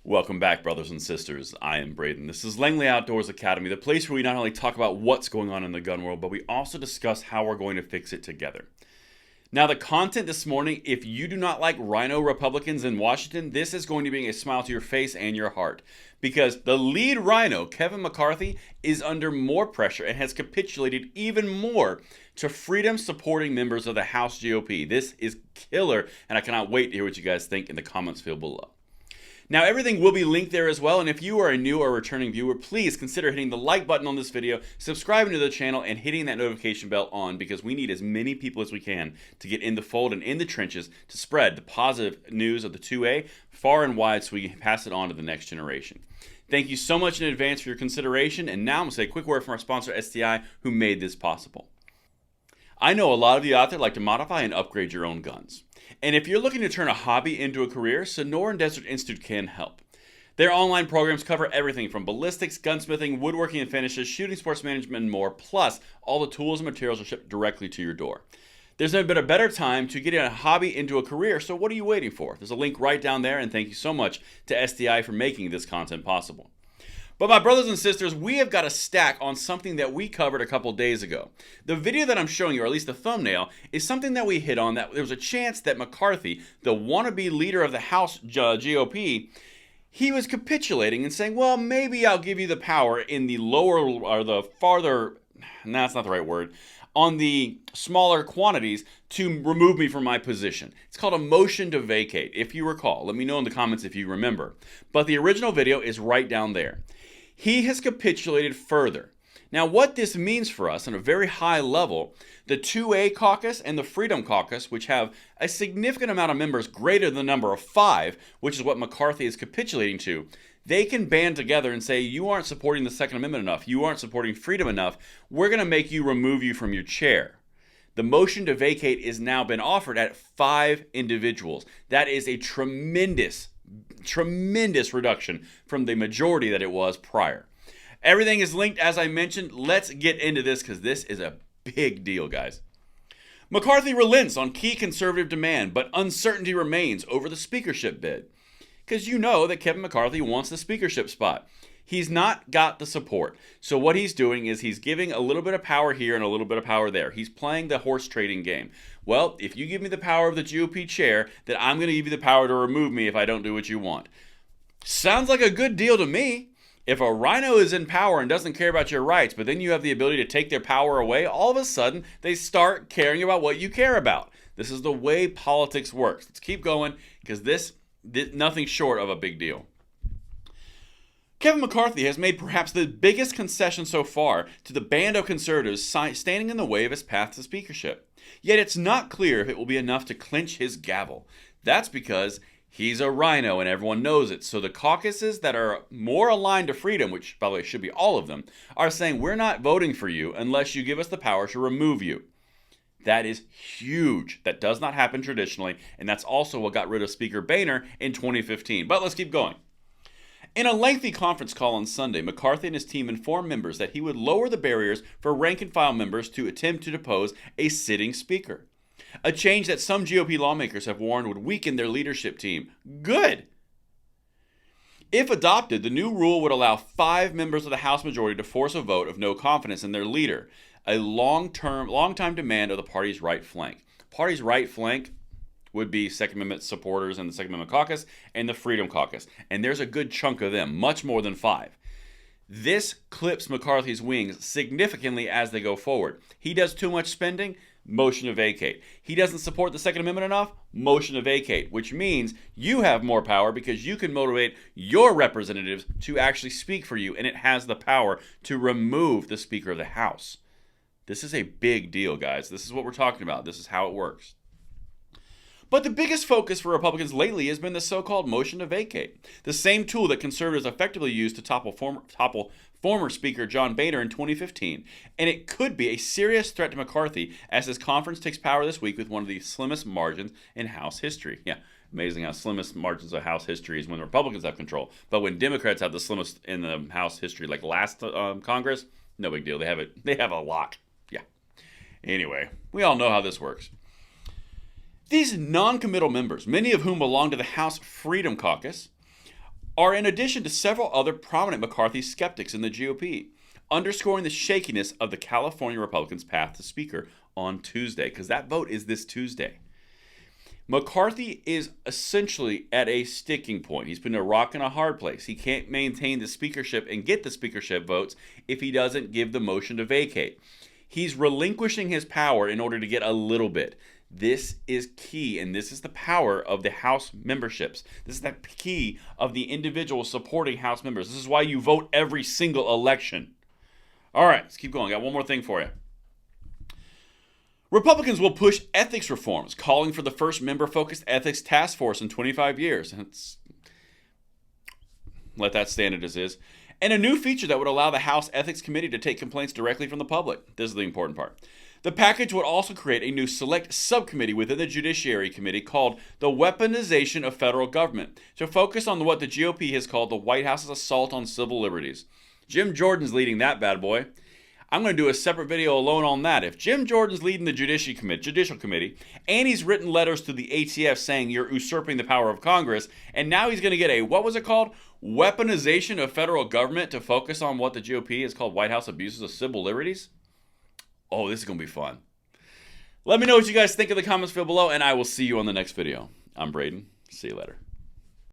Welcome back, brothers and sisters. I am Braden. This is Langley Outdoors Academy, the place where we not only talk about what's going on in the gun world, but we also discuss how we're going to fix it together. Now, the content this morning, if you do not like rhino Republicans in Washington, this is going to bring a smile to your face and your heart. Because the lead rhino, Kevin McCarthy, is under more pressure and has capitulated even more to freedom-supporting members of the House GOP. This is killer, and I cannot wait to hear what you guys think in the comments field below. Now, everything will be linked there as well, and if you are a new or returning viewer, please consider hitting the like button on this video, subscribing to the channel, and hitting that notification bell on, because we need as many people as we can to get in the fold and in the trenches to spread the positive news of the 2A far and wide so we can pass it on to the next generation. Thank you so much in advance for your consideration, and now I'm going to say a quick word from our sponsor, STI, who made this possible. I know a lot of you out there like to modify and upgrade your own guns. And if you're looking to turn a hobby into a career, Sonoran Desert Institute can help. Their online programs cover everything from ballistics, gunsmithing, woodworking and finishes, shooting sports management, and more. Plus, all the tools and materials are shipped directly to your door. There's never been a better time to get a hobby into a career, so what are you waiting for? There's a link right down there, and thank you so much to STI for making this content possible. But my brothers and sisters, we have got a stack on something that we covered a couple days ago. The video that I'm showing you, or at least the thumbnail, is something that we hit on, that there was a chance that McCarthy, the wannabe leader of the House GOP, he was capitulating and saying, well, maybe I'll give you the power in the lower, or the farther, no, that's not the right word, on the smaller quantities to remove me from my position. It's called a motion to vacate, if you recall. Let me know in the comments if you remember. But the original video is right down there. He has capitulated further. Now, what this means for us on a very high level, the 2A caucus and the Freedom Caucus, which have a significant amount of members greater than the number of 5, which is what McCarthy is capitulating to, they can band together and say, you aren't supporting the Second Amendment enough, you aren't supporting freedom enough, we're going to make you remove you from your chair. The motion to vacate is now been offered at 5 individuals. That is a tremendous reduction from the majority that it was prior. Everything is linked, as I mentioned. Let's get into this, because this is a big deal, guys. McCarthy relents on key conservative demand, but uncertainty remains over the speakership bid. Because you know that Kevin McCarthy wants the speakership spot. He's not got the support. So what he's doing is he's giving a little bit of power here and a little bit of power there. He's playing the horse trading game. Well, if you give me the power of the GOP chair, then I'm going to give you the power to remove me if I don't do what you want. Sounds like a good deal to me. If a rhino is in power and doesn't care about your rights, but then you have the ability to take their power away, all of a sudden they start caring about what you care about. This is the way politics works. Let's keep going, because this nothing short of a big deal. Kevin McCarthy has made perhaps the biggest concession so far to the band of conservatives standing in the way of his path to speakership. Yet it's not clear if it will be enough to clinch his gavel. That's because he's a rhino and everyone knows it. So the caucuses that are more aligned to freedom, which by the way should be all of them, are saying we're not voting for you unless you give us the power to remove you. That is huge. That does not happen traditionally, and that's also what got rid of Speaker Boehner in 2015. But let's keep going. In a lengthy conference call on Sunday, McCarthy and his team informed members that he would lower the barriers for rank-and-file members to attempt to depose a sitting speaker. A change that some GOP lawmakers have warned would weaken their leadership team. Good! If adopted, the new rule would allow 5 members of the House majority to force a vote of no confidence in their leader, a long-time demand of the party's right flank. Party's right flank would be Second Amendment supporters in the Second Amendment Caucus and the Freedom Caucus. And there's a good chunk of them, much more than 5. This clips McCarthy's wings significantly as they go forward. He does too much spending, motion to vacate. He doesn't support the Second Amendment enough, motion to vacate, which means you have more power because you can motivate your representatives to actually speak for you, and it has the power to remove the Speaker of the House. This is a big deal, guys. This is what we're talking about. This is how it works. But the biggest focus for Republicans lately has been the so-called motion to vacate, the same tool that conservatives effectively used to topple former Speaker John Boehner in 2015. And it could be a serious threat to McCarthy as his conference takes power this week with one of the slimmest margins in House history. Yeah, amazing how slimmest margins of House history is when the Republicans have control. But when Democrats have the slimmest in the House history, like last Congress, no big deal. They have a lock. Yeah. Anyway, we all know how this works. These non-committal members, many of whom belong to the House Freedom Caucus, are in addition to several other prominent McCarthy skeptics in the GOP, underscoring the shakiness of the California Republicans' path to Speaker on Tuesday, because that vote is this Tuesday. McCarthy is essentially at a sticking point. He's been a rock and a hard place. He can't maintain the speakership and get the speakership votes if he doesn't give the motion to vacate. He's relinquishing his power in order to get a little bit. This is key, and this is the power of the House memberships. This is the key of the individuals supporting House members. This is why you vote every single election. All right, let's keep going. I got one more thing for you. Republicans will push ethics reforms, calling for the first member-focused ethics task force in 25 years. Let that stand as is. And a new feature that would allow the House Ethics Committee to take complaints directly from the public. This is the important part. The package would also create a new select subcommittee within the Judiciary Committee called the Weaponization of Federal Government to focus on what the GOP has called the White House's assault on civil liberties. Jim Jordan's leading that bad boy. I'm going to do a separate video alone on that. If Jim Jordan's leading the Judicial Committee, and he's written letters to the ATF saying you're usurping the power of Congress, and now he's going to get a, what was it called? Weaponization of federal government to focus on what the GOP has called White House abuses of civil liberties? Oh, this is going to be fun. Let me know what you guys think in the comments field below, and I will see you on the next video. I'm Braden. See you later.